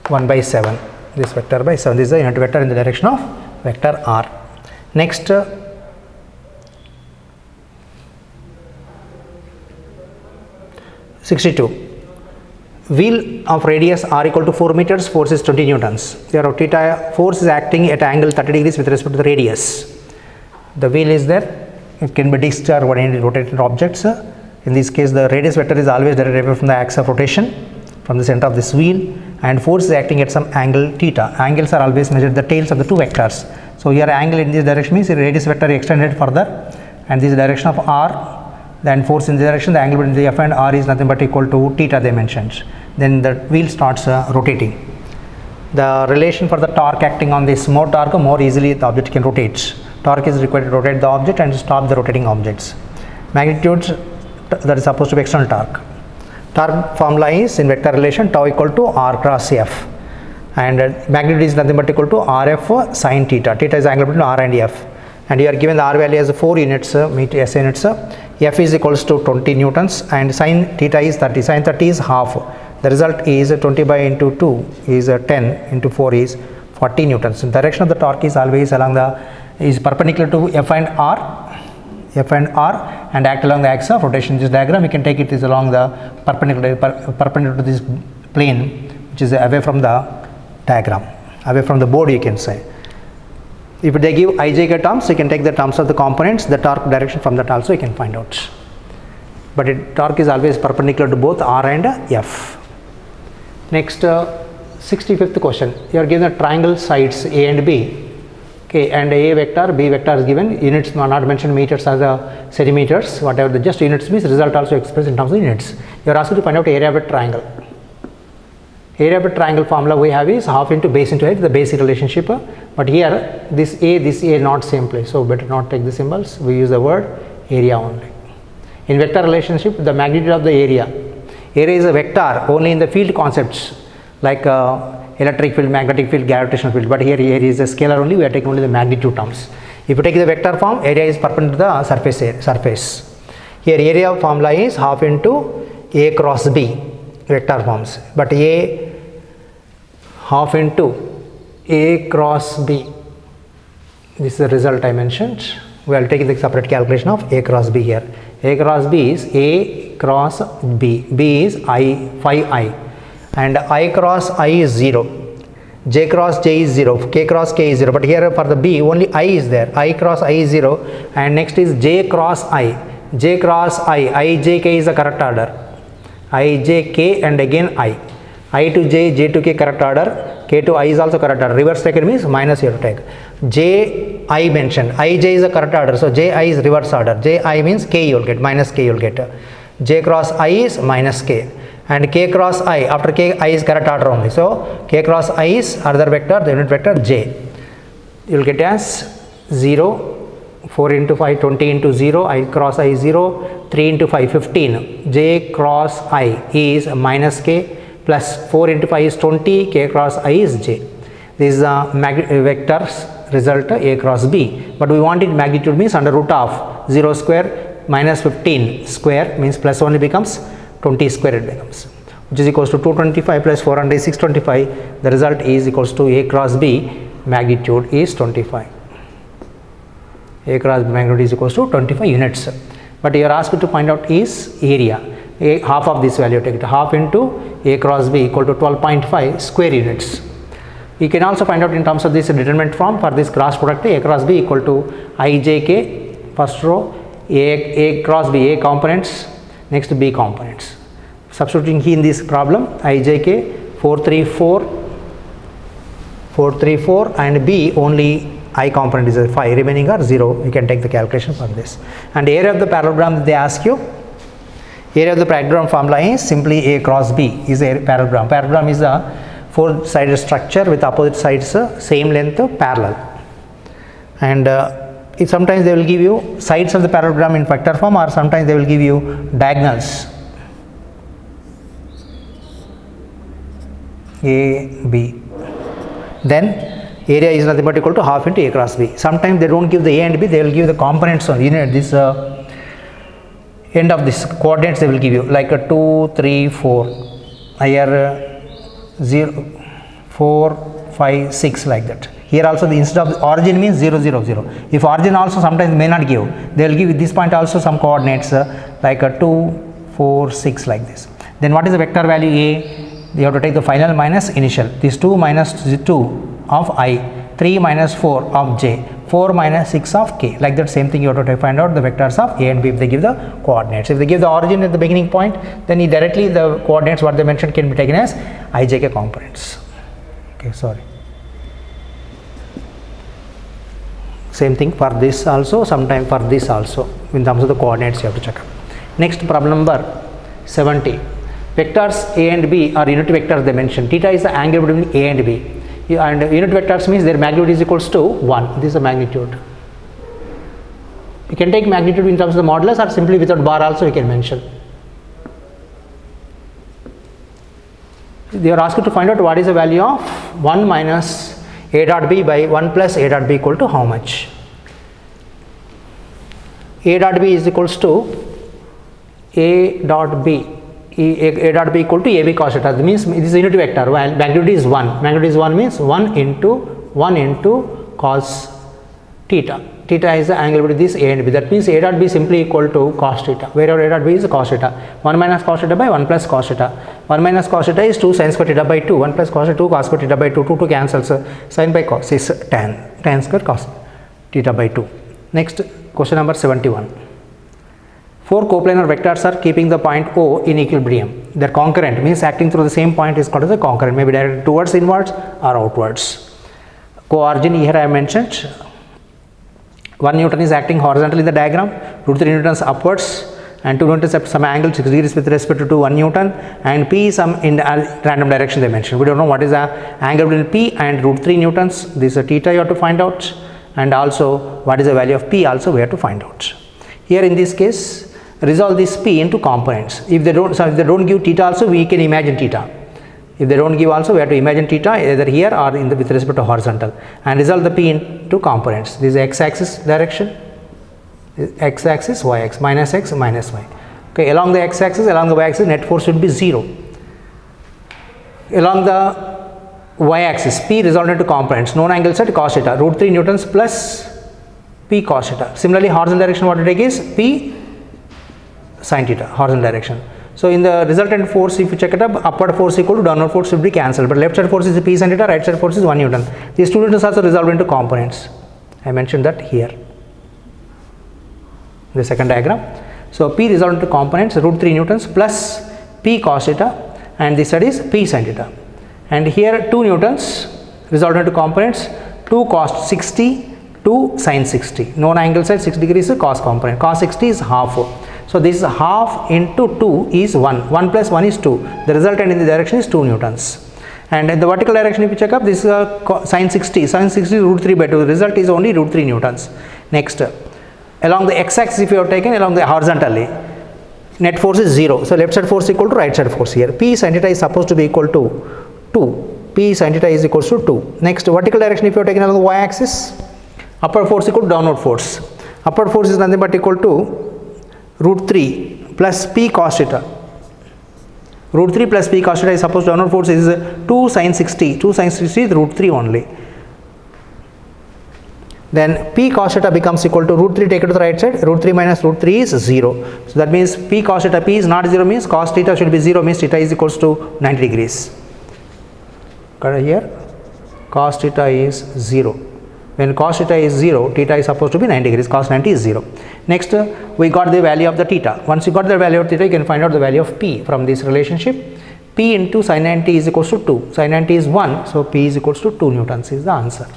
1 by 7. This vector by 7. This is the unit vector in the direction of vector r. Next 62. wheel of radius r equal to 4 meters, force is 20 newtons. Here theta force is acting at angle 30 degrees with respect to the radius. The wheel is there, it can be disc or any rotated objects. In this case, the radius vector is always derived from the axis of rotation from the center of this wheel, and force is acting at some angle theta. Angles are always measured the tails of the two vectors. So here angle in this direction means the radius vector extended further, and this direction of r, then force in this direction, the angle between the f and r is nothing but equal to theta they mentioned. Then the wheel starts rotating. The relation for the torque acting on this, more torque, more easily the object can rotate. Torque is required to rotate the object and stop the rotating objects. Magnitudes, that is supposed to be external torque. Torque formula is in vector relation tau equal to r cross f, and magnitude is nothing but equal to rf sin theta. Theta is angle between r and f, and you are given the r value as 4 units, meter SI units. F is equals to 20 newtons and sin theta is 30. Sin 30 is half. The result is 20 by into 2 is 10 into 4 is 40 newtons. The direction of the torque is always along the, is perpendicular to f and r and act along the axis of rotation. In this diagram we can take it is along the perpendicular to this plane, which is away from the diagram, away from the board you can say. If they give ijk terms, you can take the terms of the components, the torque direction from that also you can find out. But torque is always perpendicular to both r and f. Next, 65th question. You are given the triangle sides a and b. Okay, and a vector, b vector is given. Units are not mentioned, meters are the centimeters, whatever the just units means, result also expressed in terms of units. You are asked to find out area of a triangle. Area of a triangle formula we have is half into base into height, the basic relationship. But here this a not same place, so better not take the symbols. We use the word area only. In vector relationship, the magnitude of the area is a vector only in the field concepts like electric field, magnetic field, gravitational field. But here area is a scalar only. We are taking only the magnitude terms. If you take the vector form, area is perpendicular to the surface. Here area formula is half into a cross b, vector forms. But a half into a cross b, this is the result I mentioned. We will take the separate calculation of a cross b here. A cross b is a cross b, b is I, phi I, and I cross I is 0, j cross j is 0, k cross k is 0, but here for the b only I is there, I cross I is 0, and next is j cross I, j cross I j k is the correct order, I j k and again I to j, j to k correct order, k to I is also correct order, reverse taken means minus you have to take. J I mentioned, I j is the correct order, so j I is reverse order, j I means k you will get, minus k you will get, j cross I is minus k, and k cross I, after k I is correct order only, so k cross I is other vector, the unit vector j, you will get as 0, 4 into 5, 20 into 0, I cross I is 0, 3 into 5, 15, j cross I is minus k, plus 4 into 5 is 20, k cross I is j. This is the vectors result a cross b, but we want it magnitude means under root of 0 square minus 15 square means plus only becomes 20 square it becomes, which is equals to 225 plus 400 is 625. The result is equals to a cross b, magnitude is 25. A cross b magnitude is equals to 25 units. But you are asked to find out is area. Half of this value, take it half into a cross b equal to 12.5 square units. You can also find out in terms of this determinant form for this cross product, a cross b equal to ijk, first row, a cross b, a components, next b components. Substituting in this problem, ijk 434 and b only I component is 5, remaining are 0. You can take the calculation from this. And area of the parallelogram they ask you, area of the parallelogram formula is simply a cross b is a parallelogram. Parallelogram is a four-sided structure with opposite sides same length parallel, and if sometimes they will give you sides of the parallelogram in vector form, or sometimes they will give you diagonals a b. Then area is nothing but equal to half into a cross b. Sometimes they don't give the a and b, they will give the components on this end of this coordinates they will give you like a 2, 3, 4. Here 0, 4, 5, 6 like that. Here also the instead of the origin means 0, 0, 0. If origin also sometimes may not give, they will give this point also some coordinates like a 2, 4, 6 like this. Then what is the vector value A? You have to take the final minus initial. This 2 minus 2 of I, 3 minus 4 of j, 4 minus 6 of k. Like that same thing you have to find out the vectors of A and B if they give the coordinates. If they give the origin at the beginning point, then directly the coordinates what they mentioned can be taken as ijk components. Okay, sorry. Same thing for this also, sometime for this also. In terms of the coordinates you have to check. Next problem number 70. Vectors A and B are unit vectors they mentioned. Theta is the angle between A and B. And unit vectors means their magnitude is equals to 1. This is the magnitude. You can take magnitude in terms of the modulus or simply without bar also you can mention. They are asked to find out what is the value of 1 minus A dot B by 1 plus A dot B equal to how much? A dot B is equals to A dot B. A dot B equal to AB cos theta. That means it is a unit vector. While magnitude is 1. Magnitude is 1 means 1 into cos theta. Theta is the angle between this A and B. That means A dot B simply equal to cos theta. Wherever A dot B is cos theta. 1 minus cos theta by 1 plus cos theta. 1 minus cos theta is 2 sin square theta by 2. 1 plus cos theta 2 cos square theta by 2. 2 cancels. Sin by cos is tan. Tan square cos theta by 2. Next question number 71. 4 coplanar vectors are keeping the point O in equilibrium. Their concurrent means acting through the same point is called as a concurrent, maybe directed towards inwards or outwards. Co-origin here I have mentioned. 1 Newton is acting horizontally in the diagram, root 3 Newtons upwards, and 2 Newtons at some angle 6 degrees with respect to 1 Newton, and P is some in the random direction they mentioned. We don't know what is the angle between P and root 3 Newtons. This is a theta you have to find out, and also what is the value of P also we have to find out. Here in this case, resolve this P into components. If they don't give theta also, we can imagine theta. If they don't give also, we have to imagine theta either here or in the with respect to horizontal, and resolve the P into components. This is x-axis direction, x-axis, y-axis, minus x, minus y. Okay, along the x-axis, along the y-axis, net force should be 0. Along the y-axis, P resolved into components. Known angles at cos theta, root 3 Newtons plus P cos theta. Similarly, horizontal direction what we take is P sin theta, horizontal direction. So in the resultant force, if you check it up, upward force equal to downward force should be cancelled, but left side force is P sin theta, right side force is 1 Newton. These 2 Newtons also resolved into components. I mentioned that here, the second diagram. So P resolved into components, root 3 Newtons plus P cos theta, and this side is P sin theta. And here 2 Newtons resolved into components, 2 cos 60, 2 sin 60. Known angle side 6 degrees is cos component. Cos 60 is half. So this is half into 2 is 1. 1 plus 1 is 2. The resultant in the direction is 2 Newtons. And in the vertical direction if you check up, this is a sin 60. Sin 60 is root 3 by 2. The result is only root 3 Newtons. Next, along the x-axis if you have taken along the horizontally, net force is 0. So left side force equal to right side force here. P sin theta is supposed to be equal to 2. P sin theta is equal to 2. Next, vertical direction if you have taken along the y-axis, upward force equal to downward force. Upward force is nothing but equal to root 3 plus P cos theta. Root 3 plus P cos theta is supposed downward force is 2 sin 60. 2 sin 60 is root 3 only. Then P cos theta becomes equal to root 3 take it to the right side. Root 3 minus root 3 is 0. So that means P cos theta, P is not 0 means cos theta should be 0 means theta is equals to 90 degrees. Got it here? Cos theta is 0. When cos theta is 0, theta is supposed to be 90 degrees, cos 90 is 0. Next, we got the value of the theta. Once you got the value of theta, you can find out the value of P from this relationship. P into sin 90 is equals to 2. Sin 90 is 1, so P is equals to 2 Newtons is the answer.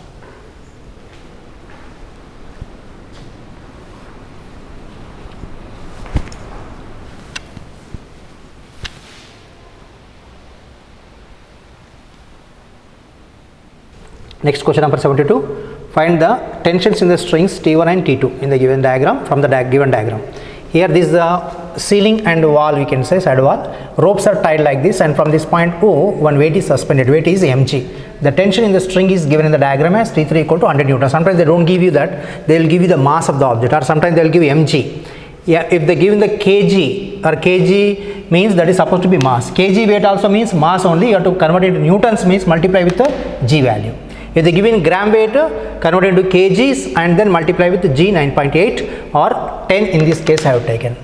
Next question number 72. Find the tensions in the strings T1 and T2 in the given diagram from the given diagram. Here this is the ceiling and wall, we can say side wall. Ropes are tied like this, and from this point O, one weight is suspended. Weight is mg. The tension in the string is given in the diagram as T3 equal to 100 Newton. Sometimes they don't give you that. They will give you the mass of the object, or sometimes they will give mg. Yeah, if they give in the kg, or kg means that is supposed to be mass. Kg weight also means mass only. You have to convert it into newtons means multiply with the g value. If they give in gram weight, convert it into kgs and then multiply with G 9.8 or 10 in this case I have taken.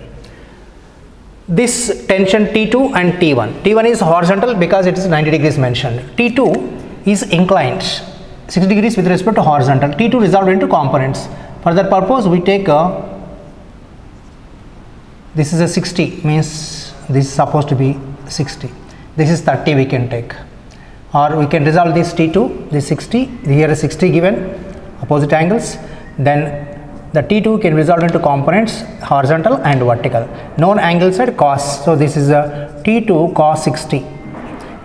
this tension T2 and T1. T1 is horizontal because it is 90 degrees mentioned. T2 is inclined 60 degrees with respect to horizontal. T2 resolved into components. For that purpose, we take this is a 60, means this is supposed to be 60. This is 30 we can take. Or we can resolve this T2, this 60, here is 60 given, opposite angles. Then the T2 can resolve into components horizontal and vertical. Known angles at cos. So this is a T2 cos 60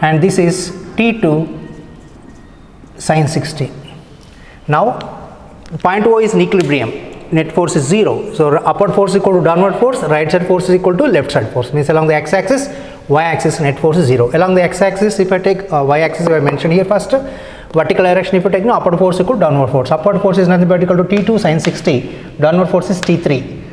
and this is T2 sin 60. Now point O is in equilibrium. Net force is 0. So upward force is equal to downward force, right side force is equal to left side force. Means along the x axis, y axis net force is 0. Along the x axis, if I take y axis, I mentioned here first, vertical direction if you take, upward force equal to downward force. Upward force is nothing but equal to T2 sin 60, downward force is T3.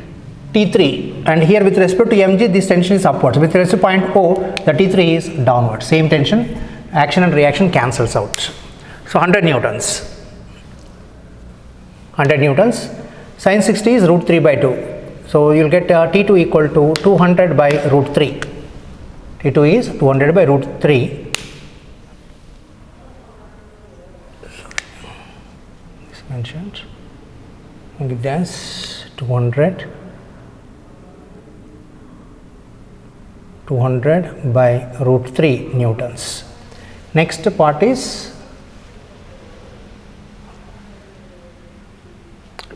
T3, and here with respect to mg, this tension is upwards. With respect to point O, the T3 is downward. Same tension, action and reaction cancels out. So 100 newtons. 100 newtons. Sin 60 is root 3 by 2. So you will get T2 equal to 200 by root 3. T2 is 200 by root 3. This mentioned. Give this 200 by root 3 newtons. Next part is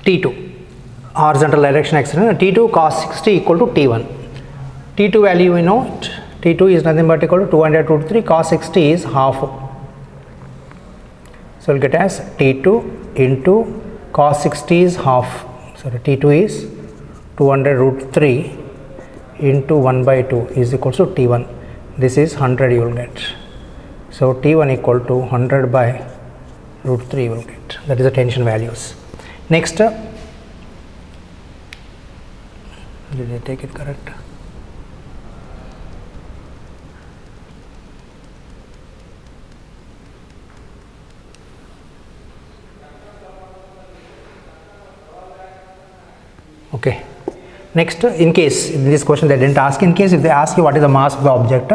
T2. Horizontal direction accident. T2 cos 60 equal to T1. T2 value we know it. T2 is nothing but equal to 200 root 3, cos 60 is half. So we'll get as T2 into cos 60 is half. Sorry, T2 is 200 root 3 into 1 by 2 is equal to T1. This is 100 you will get. So T1 equal to 100 by root 3 you will get. That is the tension values. Next, did I take it correct? Okay. Next, in case in this question they didn't ask, in case if they ask you what is the mass of the object,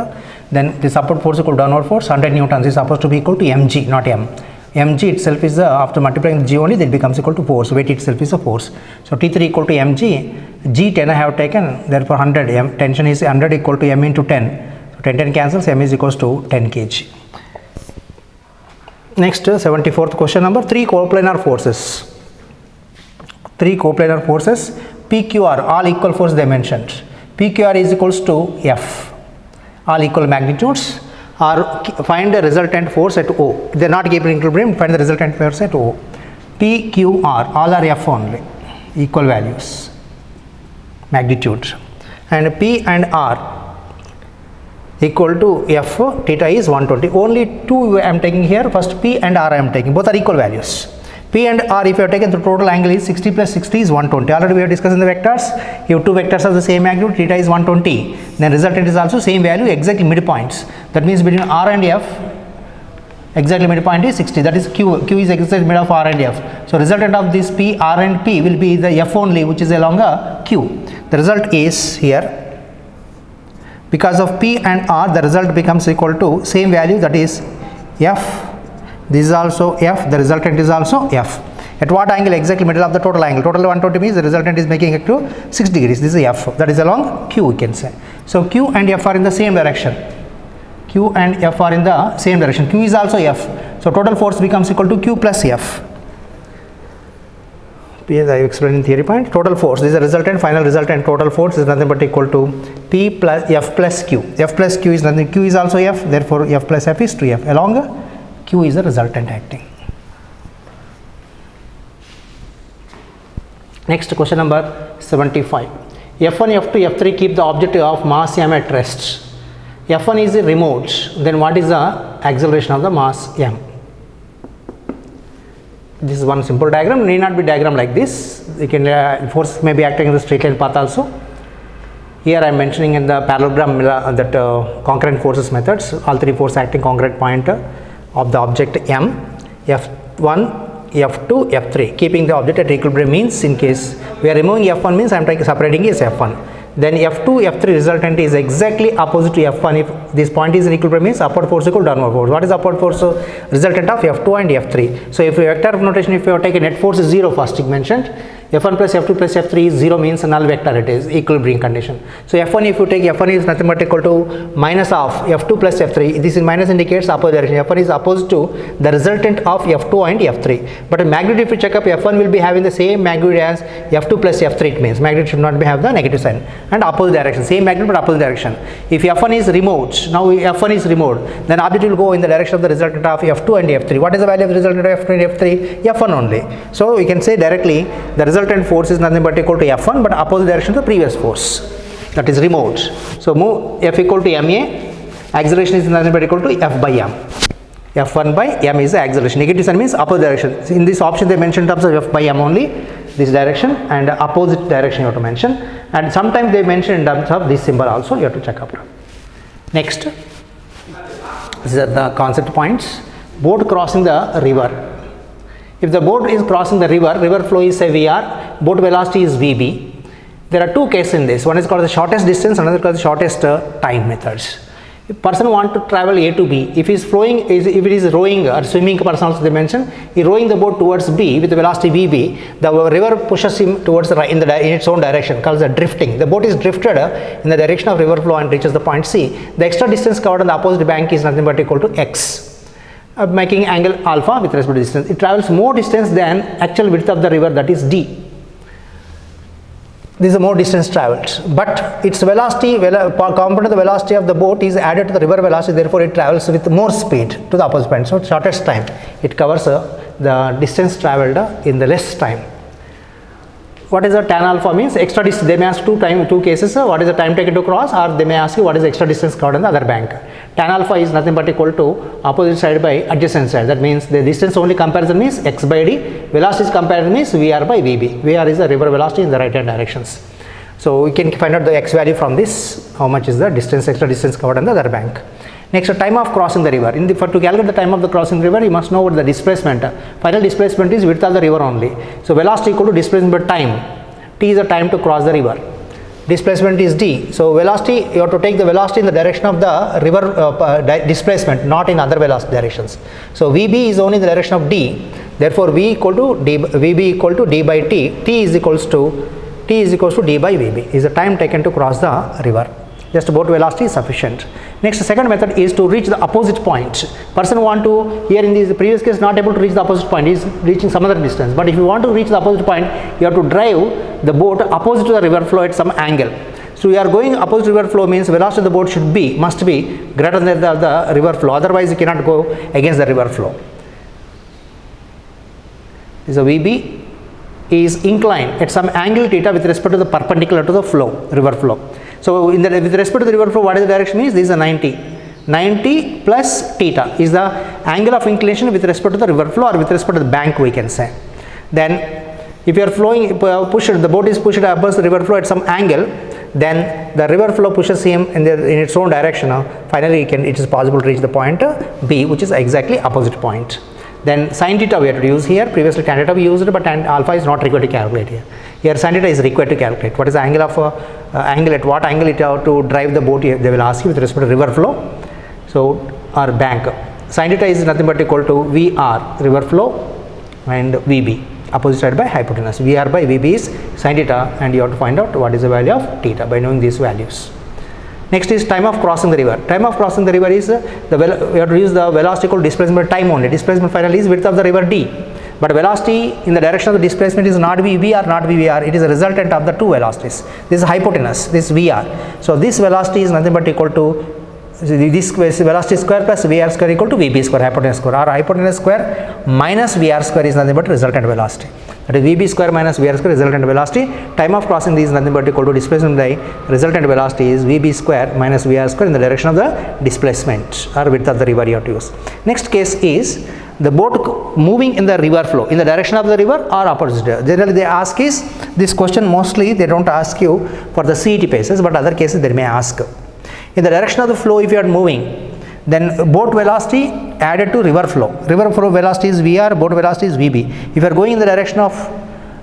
then the upward force equal to downward force 100 newtons is supposed to be equal to mg, not m. Mg itself is after multiplying g only, that becomes equal to force. Weight itself is a force. So T3 equal to mg, g 10 I have taken, therefore 100, m tension is 100 equal to m into 10. So 10 cancels, m is equals to 10 kg. Next, 74th question number, 3 coplanar forces. 3 coplanar forces, PQR, all equal force they mentioned. PQR is equals to F, all equal magnitudes, or find the resultant force at O. They are not given equilibrium, find the resultant force at O. PQR, all are F only, equal values, magnitude. And P and R equal to F, theta is 120. Only two I am taking here, first P and R I am taking, both are equal values. P and R, if you have taken the total angle is 60 plus 60 is 120. Already we have discussed in the vectors. If two vectors are the same magnitude, theta is 120. Then resultant is also same value, exactly midpoints. That means between R and F, exactly midpoint is 60. That is Q. Q is exactly mid of R and F. So resultant of this P, R and P will be the F only, which is along a Q. The result is here. Because of P and R, the result becomes equal to same value, that is F. This is also F, the resultant is also F. At what angle? Exactly middle of the total angle. Total 120 means the resultant is making it to 6 degrees. This is F. That is along Q, we can say. So Q and F are in the same direction. Q and F are in the same direction. Q is also F. So total force becomes equal to Q plus F. As I explained in theory point, total force, this is the resultant, final resultant total force is nothing but equal to P plus F plus Q. F plus Q is nothing, Q is also F, therefore F plus F is 2F. Along Q is the resultant acting. Next, question number 75. F1, F2, F3 keep the object of mass m at rest. F1 is remote, then what is the acceleration of the mass m? This is one simple diagram, need not be diagram like this. You can force may be acting in the straight line path also. Here I am mentioning in the parallelogram that concurrent forces methods, all three forces acting concurrent point of the object m, F1, F2, F3, keeping the object at equilibrium means in case we are removing F1 means I am separating is F1. then F2, F3 resultant is exactly opposite to F1. If this point is in equilibrium, means upward force equal to downward force. What is upward force? Resultant of F2 and F3. So if you vector notation, if you take a net force is 0 first mentioned, F1 plus F2 plus F3 is 0 means null vector, it is equilibrium condition. So F1, if you take F1 is nothing but equal to minus of F2 plus F3, this is minus indicates opposite direction. F1 is opposite to the resultant of F2 and F3. But in magnitude, if you check up, F1 will be having the same magnitude as F2 plus F3, it means magnitude should not be have the negative sign, and opposite direction, same magnitude but opposite direction. If F1 is removed, now F1 is removed, then object will go in the direction of the resultant of F2 and F3. What is the value of the resultant of F2 and F3? F1 only. So we can say directly the resultant force is nothing but equal to F1 but opposite direction to the previous force, that is removed. So move F equal to ma, acceleration is nothing but equal to F by m. F1 by m is the acceleration. Negative sign means opposite direction. In this option they mentioned in terms of F by m only, this direction, and opposite direction you have to mention, and sometimes they mention in terms of this symbol also, you have to check up. Next, these are the concept points. Boat crossing the river. If the boat is crossing the river flow is say VR, boat velocity is VB. There are two cases in this. One is called the shortest distance, another called the shortest time methods. If person want to travel A to B, if he is flowing, if it is rowing or swimming person also they mention, he rowing the boat towards B with the velocity VB, the river pushes him towards the right in its own direction, called the drifting. The boat is drifted in the direction of river flow and reaches the point C. The extra distance covered on the opposite bank is nothing but equal to X, making angle alpha with respect to distance. It travels more distance than actual width of the river, that is D. This is more distance travelled, but its velocity, component of the velocity of the boat is added to the river velocity, therefore it travels with more speed to the opposite point. So shortest time, it covers the distance travelled in the less time. What is the tan alpha means? Extra distance. They may ask two cases, what is the time taken to cross, or they may ask you what is the extra distance covered on the other bank. Tan alpha is nothing but equal to opposite side by adjacent side. That means the distance only comparison means x by d, velocity comparison means Vr by Vb. Vr is the river velocity in the right hand directions. So we can find out the x value from this, how much is the distance, extra distance covered on the other bank. Next, time of crossing the river. For to calculate the time of the crossing the river, you must know what the displacement. Final displacement is width of the river only. So velocity equal to displacement by time. T is the time to cross the river. Displacement is d. So velocity, you have to take the velocity in the direction of the river displacement, not in other velocity directions. So Vb is only in the direction of d. Therefore V equal to d, Vb equal to d by t. T is equals to d by Vb is the time taken to cross the river. Just boat velocity is sufficient. Next, the second method is to reach the opposite point. Person want to, here in this previous case, not able to reach the opposite point, is reaching some other distance. But if you want to reach the opposite point, you have to drive the boat opposite to the river flow at some angle. So you are going opposite river flow means velocity of the boat must be greater than the river flow. Otherwise, you cannot go against the river flow. So Vb is inclined at some angle theta with respect to the perpendicular to the flow, river flow. So with respect to the river flow, what is the direction means? This is a 90. 90 plus theta is the angle of inclination with respect to the river flow or with respect to the bank, we can say. Then if you are flowing, the boat is pushed above the river flow at some angle, then the river flow pushes him in its own direction. Finally, it is possible to reach the point B, which is exactly opposite point. Then sin theta we have to use here. Previously tan theta we used, but tan alpha is not required to calculate here. Here sin theta is required to calculate. What is the angle of angle, at what angle it have to drive the boat? They will ask you with respect to river flow. So or bank. Sin theta is nothing but equal to Vr, river flow, and Vb, opposite side by hypotenuse. Vr by Vb is sin theta, and you have to find out what is the value of theta by knowing these values. Next is time of crossing the river. Time of crossing the river is we have to use the velocity equal to displacement time only. Displacement finally is width of the river d. But velocity in the direction of the displacement is not Vb or not Vr. It is a resultant of the two velocities. This is hypotenuse, this Vr. So this velocity is nothing but equal to this velocity square plus Vr square equal to Vb square, hypotenuse square, or hypotenuse square minus Vr square is nothing but resultant velocity. That is Vb square minus Vr square resultant velocity. Time of crossing this is nothing but equal to displacement by resultant velocity is Vb square minus Vr square in the direction of the displacement or width of the river you have to use. Next case is the boat moving in the river flow, in the direction of the river or opposite. Generally they ask is this question, mostly they don't ask you for the CET cases, but other cases they may ask. In the direction of the flow, if you are moving, then boat velocity added to river flow. River flow velocity is Vr, boat velocity is Vb. If you are going in the direction of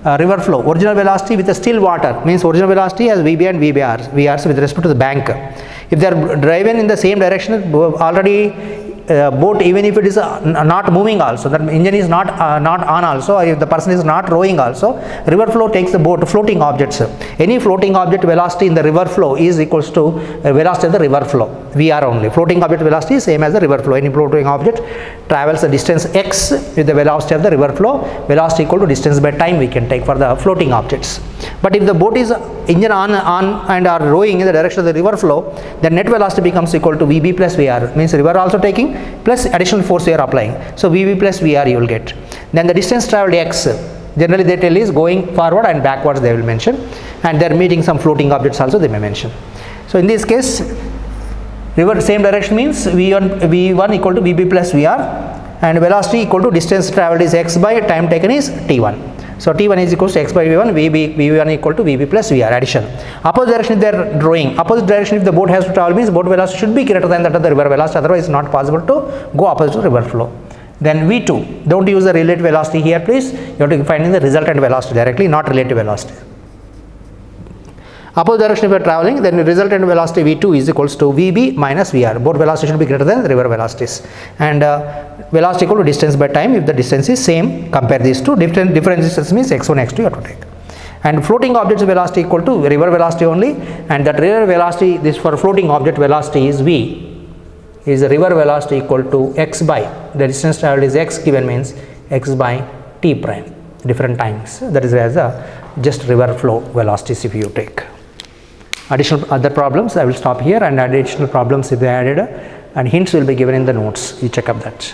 river flow, original velocity with a still water means original velocity as VB and VRs with respect to the bank. If they are driven in the same direction, already boat, even if it is not moving also, that engine is not on also, if the person is not rowing also, river flow takes the boat floating objects. Any floating object velocity in the river flow is equals to velocity of the river flow, VR only. Floating object velocity is same as the river flow. Any floating object travels a distance x with the velocity of the river flow, velocity equal to distance by time we can take for the floating objects. But if the boat is engine on and are rowing in the direction of the river flow, the net velocity becomes equal to VB plus VR, means river also taking plus additional force we are applying. So VB plus VR you will get. Then the distance traveled x, generally they tell is going forward and backwards they will mention, and they are meeting some floating objects also they may mention. So in this case, river same direction means V1 equal to VB plus VR, and velocity equal to distance traveled is x by time taken is T1. So T1 is equal to x by V1, V1 equal to VB plus VR addition. Opposite direction if they are rowing, opposite direction if the boat has to travel means boat velocity should be greater than that of the river velocity, otherwise it is not possible to go opposite to river flow. Then V2, don't use the relative velocity here please, you have to find in the resultant velocity directly, not relative velocity. Opposite direction if you are traveling, then the resultant velocity V2 is equals to VB minus VR. Both velocity should be greater than the river velocities. And velocity equal to distance by time, if the distance is same, compare these two. Different distance means x1, x2 you have to take. And floating object's velocity equal to river velocity only, and that river velocity, this for floating object velocity is V, is the river velocity equal to x by, the distance traveled is x given means x by t prime, different times. That is as a just river flow velocities if you take. Additional other problems I will stop here, and additional problems if they added and hints will be given in the notes. You check up that.